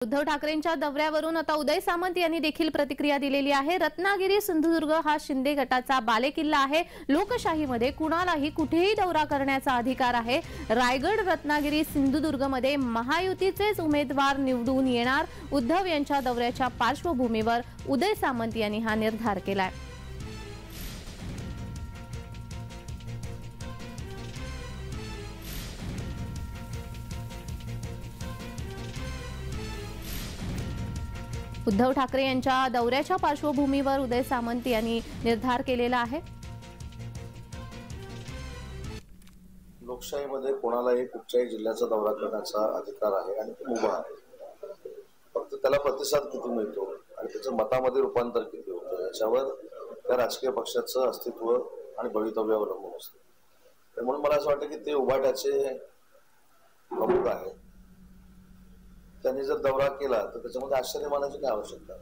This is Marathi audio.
उद्धव ठाकरेंच्या दौऱ्यावरून आता उदय सामंत यांनी देखील प्रतिक्रिया दिलेली आहे। रत्नागिरी सिंधुदुर्ग हा शिंदे गटाचा बालेकिल्ला आहे। लोकशाहीमध्ये कुणालाही कुठेही दौरा करण्याचा अधिकार आहे। रायगड, रत्नागिरी, सिंधुदुर्गमध्ये महायुतीचेच उमेदवार निवडून येणार। उद्धव यांच्या दौऱ्याच्या पार्श्वभूमीवर उदय सामंत यांनी हा निर्धार केलाय। उद्धव ठाकरे यांच्या दौऱ्याच्या पार्श्वभूमीवर उदय सामंत यांनी निर्धार केलेला आहे। लोकशाहीमध्ये कोणालाही कुठच्याही जिल्ह्याचा दौरा करण्याचा अधिकार आहे आणि तो उभा आहे। फक्त त्याला प्रतिसाद किती मिळतो आणि त्याचं मतामध्ये रूपांतर किती होतं याच्यावर त्या राजकीय पक्षाचं अस्तित्व आणि भवितव्य अवलंबून असतं। त्यामुळे मला असं वाटतं की ते उभाट्याचे प्रमुख आहे। त्यांनी जर दौरा केला तर त्याच्यामध्ये आश्चर्य मानायची काय आवश्यकता।